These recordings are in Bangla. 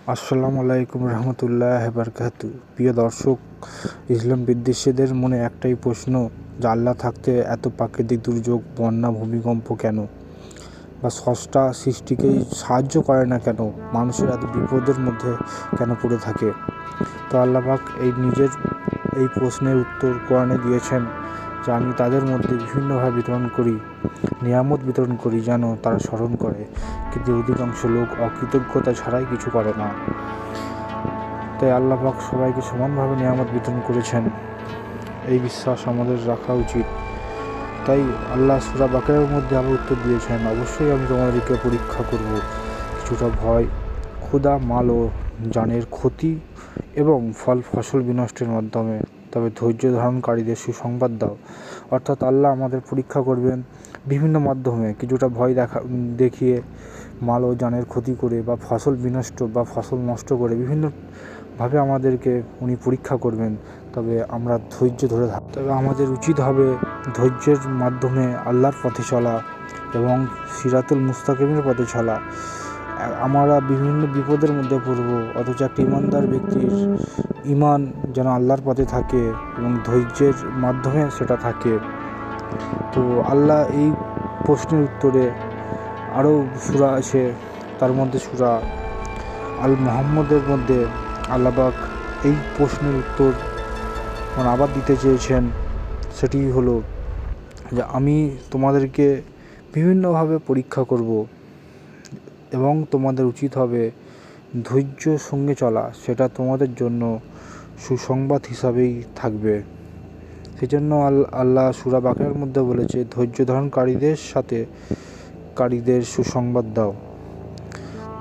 আসসালামু আলাইকুম রহমতুল্লাহ বারকাতু। প্রিয় দর্শক, ইসলাম বিদ্বেষীদের মনে একটাই প্রশ্ন যে আল্লাহ থাকতে এত প্রাকৃতিক দুর্যোগ, বন্যা, ভূমিকম্প কেন? বা স্রষ্টা সৃষ্টিকেই সাহায্য করে না কেন? মানুষের এত বিপদের মধ্যে কেন পড়ে থাকে? তো আল্লাহ পাক নিজের এই প্রশ্নের উত্তর কোরআনে দিয়েছেন যে আমি তাদের মধ্যে বিভিন্নভাবে বিতরণ করি, নিয়ামত বিতরণ করি যেন তারা স্মরণ করে, কিন্তু অধিকাংশ লোক অকৃতজ্ঞতা ছাড়াই কিছু করে না। তাই আল্লাহ পাক সবাইকে সমানভাবে নিয়ামত বিতরণ করেছেন, এই বিশ্বাস আমাদের রাখা উচিত। তাই আল্লাহ সূরা বাকারার মধ্যে আবার উত্তর দিয়েছেন, অবশ্যই আমি তোমাদেরকে পরীক্ষা করব, কিছুটা ভয়, ক্ষুধা, মাল ও জানের ক্ষতি এবং ফসল বিনষ্টের মাধ্যমে, তবে ধৈর্য ধারণকারীদের সুসংবাদ দাও। অর্থাৎ আল্লাহ আমাদের পরীক্ষা করবেন বিভিন্ন মাধ্যমে, কিছুটা ভয় দেখিয়ে, মাল ও জানের ক্ষতি করে, বা ফসল বিনষ্ট বা ফসল নষ্ট করে বিভিন্নভাবে আমাদেরকে উনি পরীক্ষা করবেন। তবে আমরা ধৈর্য ধরে তবে আমাদের উচিত হবে ধৈর্যের মাধ্যমে আল্লাহর পথে চলা এবং সিরাতুল মুস্তাকিমের পথে চলা। আমরা বিভিন্ন বিপদের মধ্যে পড়ব, অথচ একটা ইমানদার ব্যক্তির ইমান যেন আল্লাহর পথে থাকে এবং ধৈর্যের মাধ্যমে সেটা থাকে। তো আল্লাহ এই প্রশ্নের উত্তরে আরও সূরা আছে, তার মধ্যে সূরা আল মুহাম্মদের মধ্যে আল্লাহ পাক এই প্রশ্নের উত্তর আবার দিতে চেয়েছেন। সেটি হলো যে আমি তোমাদেরকে বিভিন্নভাবে পরীক্ষা করব এবং তোমাদের উচিত হবে ধৈর্যর সঙ্গে চলা, সেটা তোমাদের জন্য সুসংবাদ হিসাবেই থাকবে। সেজন্য আল্লাহ সূরা বাকারার মধ্যে বলেছে, ধৈর্য ধারণকারীদের সাথে কারীদের সুসংবাদ দাও।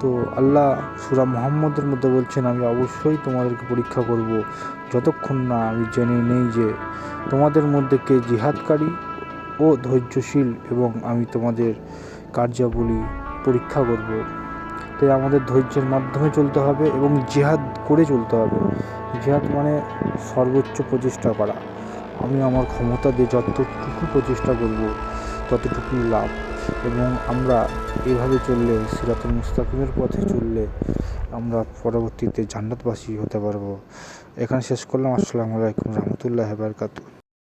তো আল্লাহ সূরা মুহাম্মদের মধ্যে বলছেন, আমি অবশ্যই তোমাদেরকে পরীক্ষা করব যতক্ষণ না আমি জেনে নেই যে তোমাদের মধ্যে কে জিহাদকারী ও ধৈর্যশীল, এবং আমি তোমাদের কার্যাবলী পরীক্ষা করব। তাই আমাদের ধৈর্যের মাধ্যমে চলতে হবে এবং জিহাদ করে চলতে হবে। জিহাদ মানে সর্বোচ্চ প্রচেষ্টা করা। আমি আমার ক্ষমতা দিয়ে যতটুকু প্রচেষ্টা করব ততটুকুই লাভ, এবং আমরা এভাবে চললে, সিরাতুল মুস্তাকিমের পথে চললে আমরা পরবর্তীতে জান্নাতবাসী হতে পারবো। এখানে শেষ করলাম। আসসালামু আলাইকুম রহমতুল্লাহ বারকাতুহু।